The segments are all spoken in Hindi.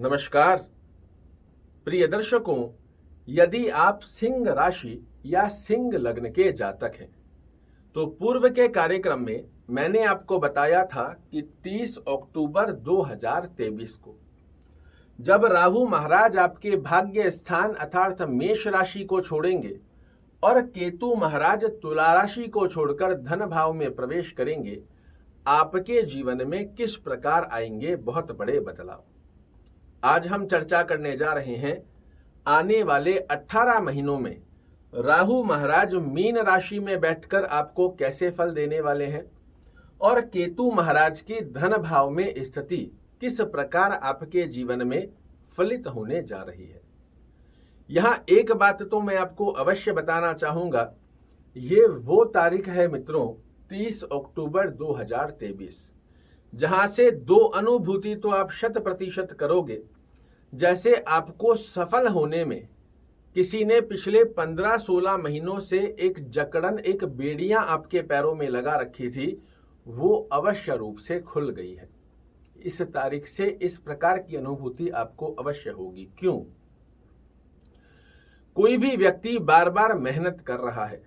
नमस्कार प्रिय दर्शकों, यदि आप सिंह राशि या सिंह लग्न के जातक हैं तो पूर्व के कार्यक्रम में मैंने आपको बताया था कि 30 अक्टूबर 2023 को जब राहु महाराज आपके भाग्य स्थान अर्थात मेष राशि को छोड़ेंगे और केतु महाराज तुला राशि को छोड़कर धन भाव में प्रवेश करेंगे, आपके जीवन में किस प्रकार आएंगे बहुत बड़े बदलाव। आज हम चर्चा करने जा रहे हैं आने वाले 18 महीनों में राहु महाराज मीन राशि में बैठकर आपको कैसे फल देने वाले हैं और केतु महाराज की धन भाव में स्थिति किस प्रकार आपके जीवन में फलित होने जा रही है। यहाँ एक बात तो मैं आपको अवश्य बताना चाहूंगा, ये वो तारीख है मित्रों 30 अक्टूबर 2023, जहां से दो अनुभूति तो आप 100% करोगे। जैसे आपको सफल होने में किसी ने पिछले 15-16 महीनों से एक जकड़न, एक बेड़ियां आपके पैरों में लगा रखी थी, वो अवश्य रूप से खुल गई है। इस तारीख से इस प्रकार की अनुभूति आपको अवश्य होगी। क्यों? कोई भी व्यक्ति बार बार मेहनत कर रहा है,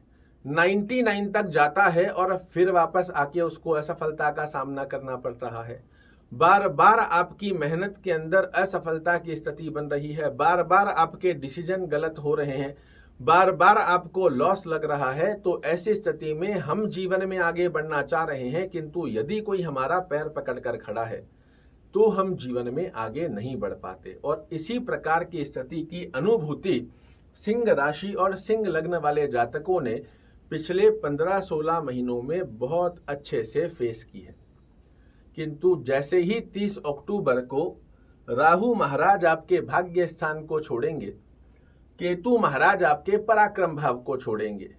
99 तक जाता है और फिर वापस आके उसको असफलता का सामना करना पड़ रहा है। बार बार आपकी मेहनत के अंदर असफलता की स्थिति बन रही है, बार बार आपके डिसीजन गलत हो रहे हैं, बार बार आपको लॉस लग रहा है। तो ऐसी स्थिति में हम जीवन में आगे बढ़ना चाह रहे हैं, किंतु यदि कोई हमारा पैर पकड़कर खड़ा है तो हम जीवन में आगे नहीं बढ़ पाते। और इसी प्रकार की स्थिति की अनुभूति सिंह राशि और सिंह लग्न वाले जातकों ने पिछले 15-16 महीनों में बहुत अच्छे से फेस की है। किंतु जैसे ही 30 अक्टूबर को राहु महाराज आपके भाग्य स्थान को छोड़ेंगे, केतु महाराज आपके पराक्रम भाव को छोड़ेंगे,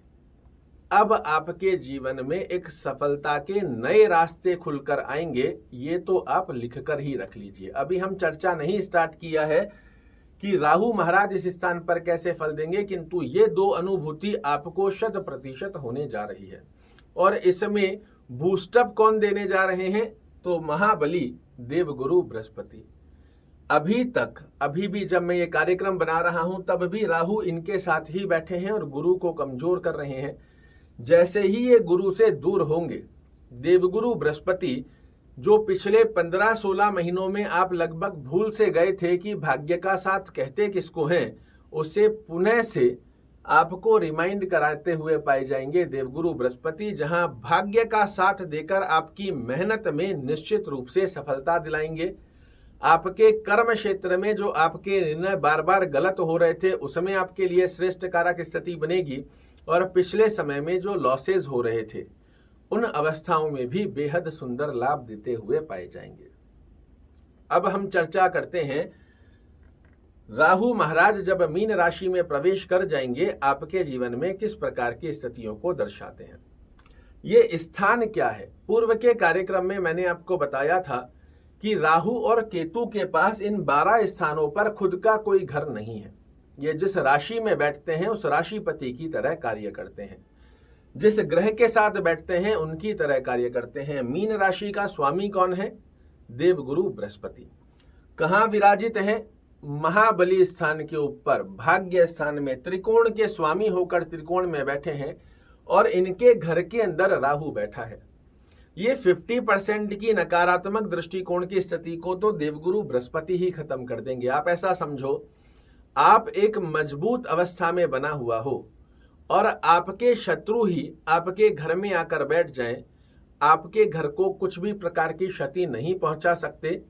अब आपके जीवन में एक सफलता के नए रास्ते खुलकर आएंगे। ये तो आप लिखकर ही रख लीजिए। अभी हम चर्चा नहीं स्टार्ट किया है कि राहु महाराज इस स्थान पर कैसे फल देंगे, किंतु ये दो अनुभूति आपको 100% होने जा रही है। और इसमें बूस्टअप कौन देने जा रहे हैं? तो महाबली देवगुरु बृहस्पति। अभी भी जब मैं ये कार्यक्रम बना रहा हूं तब भी राहु इनके साथ ही बैठे हैं और गुरु को कमजोर कर रहे हैं। जैसे ही ये गुरु से दूर होंगे, देवगुरु बृहस्पति जो पिछले 15-16 महीनों में आप लगभग भूल से गए थे कि भाग्य का साथ कहते किसको हैं, उसे पुनः से आपको रिमाइंड कराते हुए पाए जाएंगे देवगुरु बृहस्पति, जहां भाग्य का साथ देकर आपकी मेहनत में निश्चित रूप से सफलता दिलाएंगे। आपके कर्म क्षेत्र में जो आपके निर्णय बार बार गलत हो रहे थे उसमें आपके लिए श्रेष्ठ कारक स्थिति बनेगी और पिछले समय में जो लॉसेज हो रहे थे उन अवस्थाओं में भी बेहद सुंदर लाभ देते हुए पाए जाएंगे। अब हम चर्चा करते हैं राहु महाराज जब मीन राशि में प्रवेश कर जाएंगे आपके जीवन में किस प्रकार की स्थितियों को दर्शाते हैं। ये स्थान क्या है? पूर्व के कार्यक्रम में मैंने आपको बताया था कि राहु और केतु के पास इन 12 स्थानों पर खुद का कोई घर नहीं है। ये जिस राशि में बैठते हैं उस राशिपति की तरह कार्य करते हैं, जिस ग्रह के साथ बैठते हैं उनकी तरह कार्य करते हैं। मीन राशि का स्वामी कौन है? देवगुरु बृहस्पति। कहाँ विराजित है? महाबली स्थान के ऊपर, भाग्य स्थान में, त्रिकोण के स्वामी होकर त्रिकोण में बैठे हैं और इनके घर के अंदर राहु बैठा है। ये 50% की नकारात्मक दृष्टिकोण की स्थिति को तो देवगुरु बृहस्पति ही खत्म कर देंगे। आप ऐसा समझो, आप एक मजबूत अवस्था में बना हुआ हो और आपके शत्रु ही आपके घर में आकर बैठ जाएं, आपके घर को कुछ भी प्रकार की क्षति नहीं पहुंचा सकते,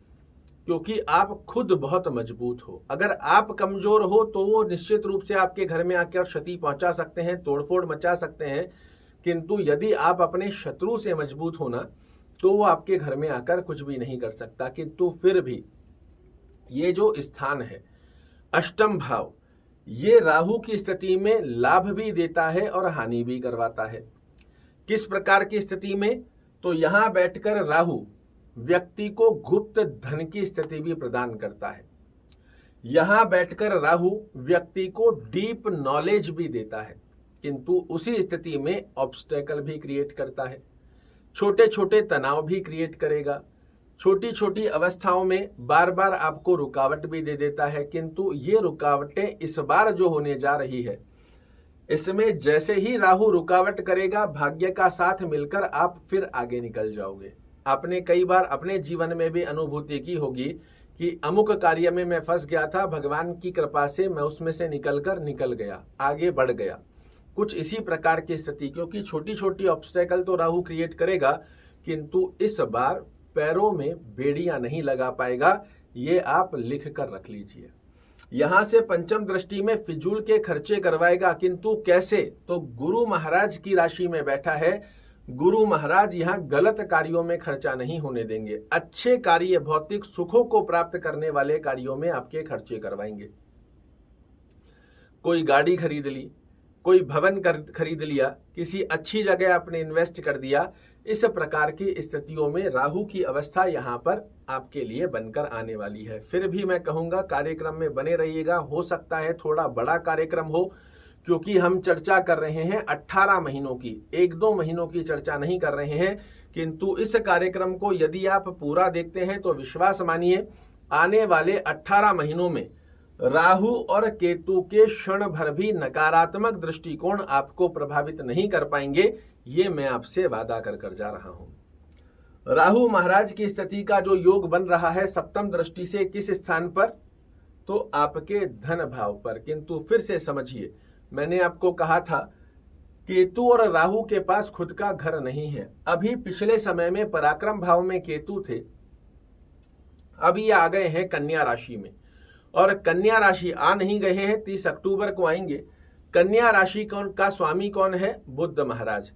क्योंकि आप खुद बहुत मजबूत हो। अगर आप कमजोर हो तो वो निश्चित रूप से आपके घर में आकर क्षति पहुंचा सकते हैं, तोड़फोड़ मचा सकते हैं, किंतु यदि आप अपने शत्रु से मजबूत होना तो वो आपके घर में आकर कुछ भी नहीं कर सकता। किंतु फिर भी ये जो स्थान है अष्टम भाव, ये राहु की स्थिति में लाभ भी देता है और हानि भी करवाता है। किस प्रकार की स्थिति में? तो यहां बैठकर राहु व्यक्ति को गुप्त धन की स्थिति भी प्रदान करता है। यहां बैठकर राहु व्यक्ति को डीप नॉलेज भी देता है, किंतु उसी स्थिति में ऑब्स्टेकल भी क्रिएट करता है, छोटे छोटे तनाव भी क्रिएट करेगा, छोटी छोटी अवस्थाओं में बार बार आपको रुकावट भी दे देता है, किंतु ये रुकावटें इस बार जो होने जा रही है, इसमें जैसे ही राहु रुकावट करेगा, भाग्य का साथ मिलकर आप फिर आगे निकल जाओगे। आपने कई बार अपने जीवन में भी अनुभूति की होगी कि अमुक कार्य में मैं फंस गया था, भगवान की कृपा से मैं उसमें से निकल गया, आगे बढ़ गया। कुछ इसी प्रकार की स्थिति, क्योंकि छोटी छोटी ऑब्स्टेकल तो राहु क्रिएट करेगा, किंतु इस बार पैरों में बेड़ियां नहीं लगा पाएगा। ये आप लिख कर रख लीजिए। यहां से पंचम दृष्टि में फिजूल के खर्चे करवाएगा, किंतु कैसे? तो गुरु महाराज की राशि में बैठा है। गुरु महाराज यहां गलत कार्यों में खर्चा नहीं होने देंगे। अच्छे कार्य, भौतिक सुखों को प्राप्त करने वाले कार्यों में आपके खर्चे करवाएंगे। कोई गाड़ी खरीद ली, कोई भवन खरीद लिया, किसी अच्छी जगह आपने इन्वेस्ट कर दिया। इस प्रकार की स्थितियों में राहु की अवस्था यहाँ पर आपके लिए बनकर आने वाली है। फिर भी मैं कहूँगा कार्यक्रम में बने रहिएगा। हो सकता है थोड़ा बड़ा कार्यक्रम हो, क्योंकि हम चर्चा कर रहे हैं 18 महीनों की, 1-2 महीनों की चर्चा नहीं कर रहे हैं। किंतु इस कार्यक्रम को यदि आप पूरा देखते हैं तो विश्वास मानिए, आने वाले 18 महीनों में राहु और केतु के क्षण भर भी नकारात्मक दृष्टिकोण आपको प्रभावित नहीं कर पाएंगे। ये मैं आपसे वादा कर जा रहा हूं। राहु महाराज की स्थिति का जो योग बन रहा है सप्तम दृष्टि से, किस स्थान पर? तो आपके धन भाव पर। किंतु फिर से समझिए, मैंने आपको कहा था केतु और राहु के पास खुद का घर नहीं है। अभी पिछले समय में पराक्रम भाव में केतु थे, अभी ये आ गए हैं कन्या राशि में। और कन्या राशि आ नहीं गए हैं, 30 अक्टूबर को आएंगे। कन्या राशि का स्वामी कौन है? बुध महाराज।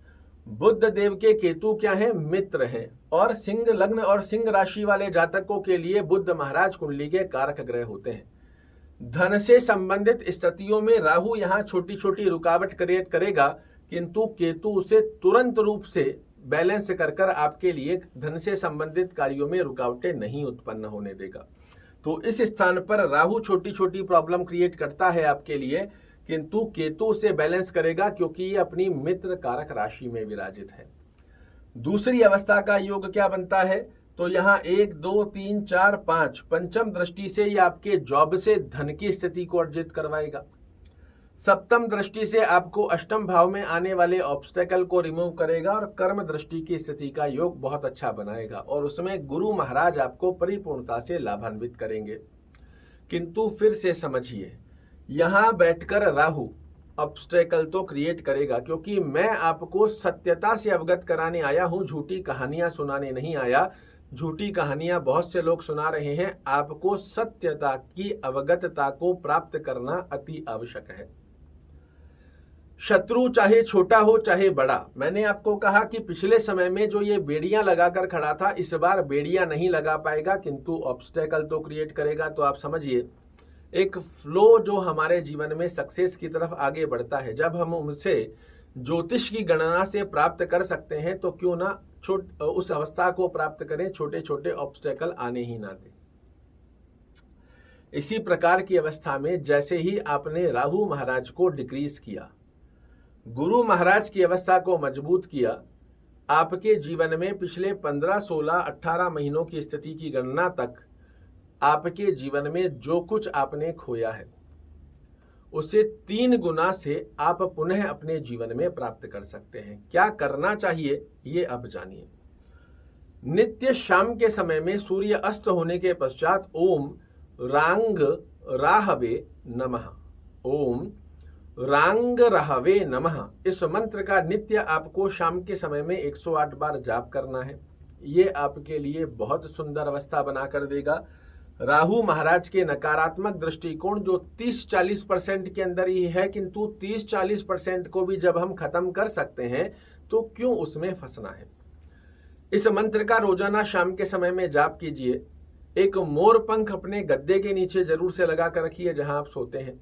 बुध देव के केतु क्या है? मित्र हैं। और सिंह लग्न और सिंह राशि वाले जातकों के लिए बुध महाराज कुंडली के कारक ग्रह होते हैं। धन से संबंधित स्थितियों में राहु यहाँ छोटी छोटी रुकावट क्रिएट करेगा, किंतु केतु उसे तुरंत रूप से बैलेंस कर आपके लिए धन से संबंधित कार्यों में रुकावटें नहीं उत्पन्न होने देगा। तो इस स्थान पर राहु छोटी छोटी प्रॉब्लम क्रिएट करता है आपके लिए, किंतु केतु उसे बैलेंस करेगा, क्योंकि ये अपनी मित्र कारक राशि में विराजित है। दूसरी अवस्था का योग क्या बनता है? तो यहाँ 1, 2, 3, 4, 5 पंचम दृष्टि से ये आपके जॉब से धन की स्थिति को अर्जित करवाएगा। सप्तम दृष्टि से आपको अष्टम भाव में आने वाले ऑब्स्टेकल को रिमूव करेगा और कर्म दृष्टि की स्थिति का योग बहुत अच्छा बनाएगा, और उसमें गुरु महाराज आपको परिपूर्णता से लाभान्वित करेंगे। किंतु फिर से समझिए, यहां बैठकर राहु ऑब्स्टेकल तो क्रिएट करेगा, क्योंकि मैं आपको सत्यता से अवगत कराने आया हूं, झूठी कहानियां सुनाने नहीं आया। झूठी कहानियां बहुत से लोग सुना रहे हैं। आपको सत्यता की अवगतता को प्राप्त करना अति आवश्यक है। शत्रु चाहे छोटा हो चाहे बड़ा, मैंने आपको कहा कि पिछले समय में जो ये बेड़ियां लगाकर खड़ा था, इस बार बेड़ियां नहीं लगा पाएगा, किंतु ऑब्स्टेकल तो क्रिएट करेगा। तो आप समझिए, एक फ्लो जो हमारे जीवन में सक्सेस की तरफ आगे बढ़ता है, जब हम उनसे ज्योतिष की गणना से प्राप्त कर सकते हैं, तो क्यों ना उस अवस्था को प्राप्त करें, छोटे छोटे ऑब्स्टेकल आने ही ना दें। इसी प्रकार की अवस्था में जैसे ही आपने राहु महाराज को डिक्रीज किया, गुरु महाराज की अवस्था को मजबूत किया, आपके जीवन में पिछले 15, 16, 18 महीनों की स्थिति की गणना तक आपके जीवन में जो कुछ आपने खोया है, उसे 3 गुना से आप पुनः अपने जीवन में प्राप्त कर सकते हैं। क्या करना चाहिए ये अब जानिए। नित्य शाम के समय में सूर्य अस्त होने के पश्चात ओम रांग राहवे नमः, ओम रांग राहवे नमः, इस मंत्र का नित्य आपको शाम के समय में 108 बार जाप करना है। ये आपके लिए बहुत सुंदर अवस्था बनाकर देगा। राहु महाराज के नकारात्मक दृष्टिकोण जो 30-40% के अंदर ही है, किंतु 30-40% को भी जब हम खत्म कर सकते हैं तो क्यों उसमें फंसना है। इस मंत्र का रोजाना शाम के समय में जाप कीजिए। एक मोर पंख अपने गद्दे के नीचे जरूर से लगा कर रखिए जहां आप सोते हैं।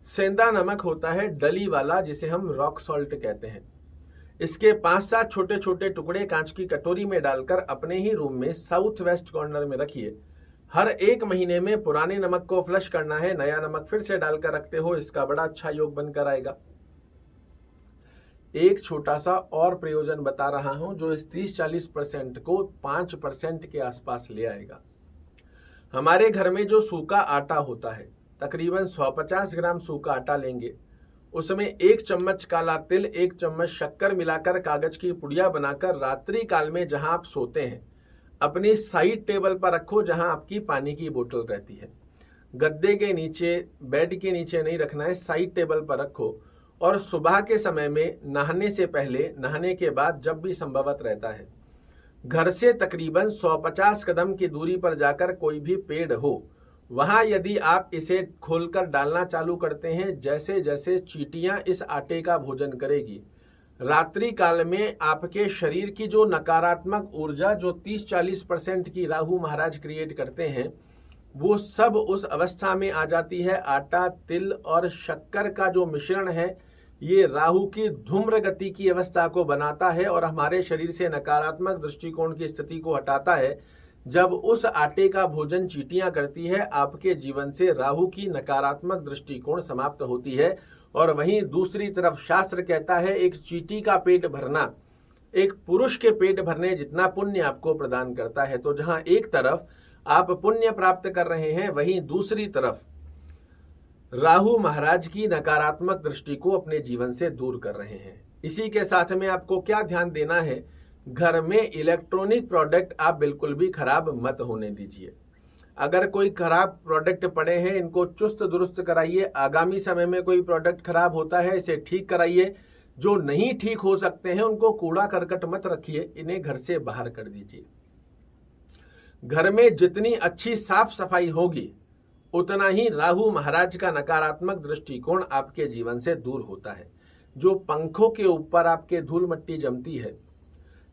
सेंधा नमक होता है डली वाला, जिसे हम रॉक सॉल्ट कहते हैं। इसके 5-7 छोटे छोटे टुकड़े कांच की कटोरी में डालकर अपने ही रूम में साउथ वेस्ट कॉर्नर में रखिए। हर 1 महीने में पुराने नमक को फ्लश करना है, नया नमक फिर से डालकर रखते हो, इसका बड़ा अच्छा योग बनकर आएगा। एक छोटा सा और प्रयोजन बता रहा हूं जो इस 30-40% को 5% के आसपास ले आएगा। हमारे घर में जो सूखा आटा होता है, तकरीबन 150 ग्राम सूखा आटा लेंगे, उसमें 1 चम्मच काला तिल, 1 चम्मच शक्कर मिलाकर कागज की पुड़िया बनाकर रात्रि काल में जहां आप सोते हैं अपनी साइड टेबल पर रखो, जहां आपकी पानी की बोतल रहती है। गद्दे के नीचे, बेड के नीचे नहीं रखना है, साइड टेबल पर रखो। और सुबह के समय में नहाने से पहले, नहाने के बाद, जब भी संभवत रहता है, घर से तकरीबन 150 कदम की दूरी पर जाकर कोई भी पेड़ हो, वहां यदि आप इसे खोलकर डालना चालू करते हैं, जैसे जैसे चींटियां इस आटे का भोजन करेगी, रात्रि काल में आपके शरीर की जो नकारात्मक ऊर्जा जो 30-40% की राहु महाराज क्रिएट करते हैं, वो सब उस अवस्था में आ जाती है। आटा, तिल और शक्कर का जो मिश्रण है, ये राहु की धूम्र गति की अवस्था को बनाता है और हमारे शरीर से नकारात्मक दृष्टिकोण की स्थिति को हटाता है। जब उस आटे का भोजन चींटियां करती है, आपके जीवन से राहु की नकारात्मक दृष्टिकोण समाप्त होती है। और वहीं दूसरी तरफ शास्त्र कहता है, एक चींटी का पेट भरना एक पुरुष के पेट भरने जितना पुण्य आपको प्रदान करता है। तो जहां एक तरफ आप पुण्य प्राप्त कर रहे हैं, वहीं दूसरी तरफ राहु महाराज की नकारात्मक दृष्टि को अपने जीवन से दूर कर रहे हैं। इसी के साथ में आपको क्या ध्यान देना है, घर में इलेक्ट्रॉनिक प्रोडक्ट आप बिल्कुल भी खराब मत होने दीजिए। अगर कोई खराब प्रोडक्ट पड़े हैं, इनको चुस्त दुरुस्त कराइए। आगामी समय में कोई प्रोडक्ट खराब होता है, इसे ठीक कराइए। जो नहीं ठीक हो सकते हैं, उनको कूड़ा करकट मत रखिए, इन्हें घर से बाहर कर दीजिए। घर में जितनी अच्छी साफ सफाई होगी, उतना ही राहु महाराज का नकारात्मक दृष्टिकोण आपके जीवन से दूर होता है। जो पंखों के ऊपर आपके धूल मट्टी जमती है,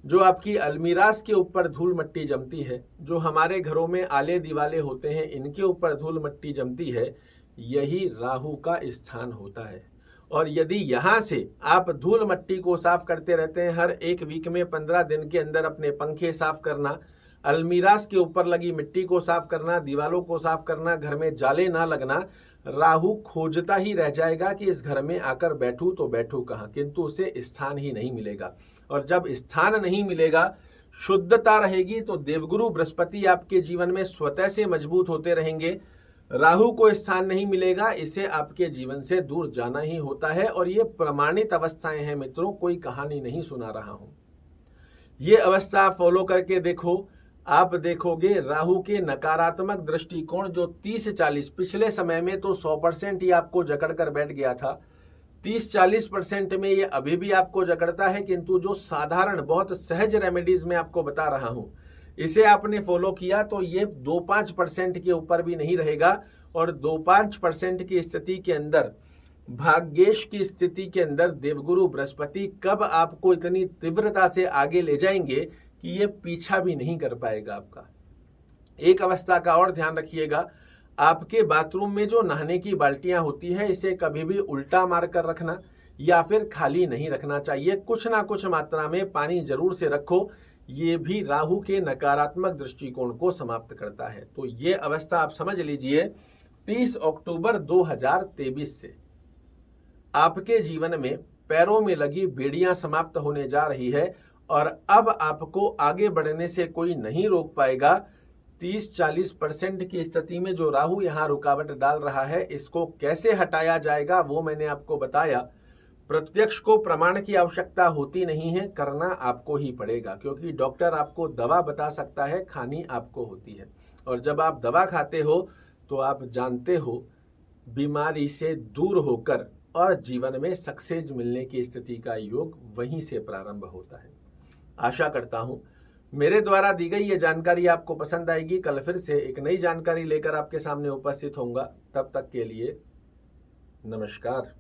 जो आपकी अलमीरास के ऊपर धूल मट्टी जमती है, जो हमारे घरों में आले दिवाले होते हैं, इनके ऊपर धूल मट्टी जमती है, यही राहु का स्थान होता है। और यदि यहाँ से आप धूल मट्टी को साफ करते रहते हैं, हर एक वीक में 15 दिन के अंदर अपने पंखे साफ करना, अलमीरास के ऊपर लगी मिट्टी को साफ करना, दीवालों को साफ करना, घर में जाले ना लगना, राहु खोजता ही रह जाएगा कि इस घर में आकर बैठूं तो बैठूं कहाँ, किंतु उसे स्थान ही नहीं मिलेगा। और जब स्थान नहीं मिलेगा, शुद्धता रहेगी, तो देवगुरु बृहस्पति आपके जीवन में स्वतः से मजबूत होते रहेंगे। राहु को स्थान नहीं मिलेगा, इसे आपके जीवन से दूर जाना ही होता है। और ये प्रमाणित अवस्थाएं हैं मित्रों, कोई कहानी नहीं सुना रहा हूं। ये अवस्था फॉलो करके देखो, आप देखोगे राहु के नकारात्मक दृष्टिकोण जो 30-40, पिछले समय में तो 100% ही आपको जकड़ कर बैठ गया था, 30-40% में ये अभी भी आपको जकड़ता है, किंतु जो साधारण बहुत सहज रेमेडीज में आपको बता रहा हूं, इसे आपने फॉलो किया तो ये 2-5% के ऊपर भी नहीं रहेगा। और 2-5% की स्थिति के अंदर, भाग्येश की स्थिति के अंदर, देवगुरु बृहस्पति कब आपको इतनी तीव्रता से आगे ले जाएंगे कि ये पीछा भी नहीं कर पाएगा आपका। एक अवस्था का और ध्यान रखिएगा, आपके बाथरूम में जो नहाने की बाल्टियां होती है, इसे कभी भी उल्टा मार कर रखना या फिर खाली नहीं रखना चाहिए। कुछ ना कुछ मात्रा में पानी जरूर से रखो, ये भी राहु के नकारात्मक दृष्टिकोण को समाप्त करता है। तो ये अवस्था आप समझ लीजिए, 30 अक्टूबर 2023 से आपके जीवन में पैरों में लगी बेड़ियां समाप्त होने जा रही है और अब आपको आगे बढ़ने से कोई नहीं रोक पाएगा। 30-40% की स्थिति में जो राहु यहाँ रुकावट डाल रहा है, इसको कैसे हटाया जाएगा वो मैंने आपको बताया। प्रत्यक्ष को प्रमाण की आवश्यकता होती नहीं है, करना आपको ही पड़ेगा, क्योंकि डॉक्टर आपको दवा बता सकता है, खानी आपको होती है। और जब आप दवा खाते हो तो आप जानते हो बीमारी से दूर होकर और जीवन में सक्सेस मिलने की स्थिति का योग वहीं से प्रारंभ होता है। आशा करता हूं मेरे द्वारा दी गई ये जानकारी आपको पसंद आएगी। कल फिर से एक नई जानकारी लेकर आपके सामने उपस्थित होऊंगा। तब तक के लिए नमस्कार।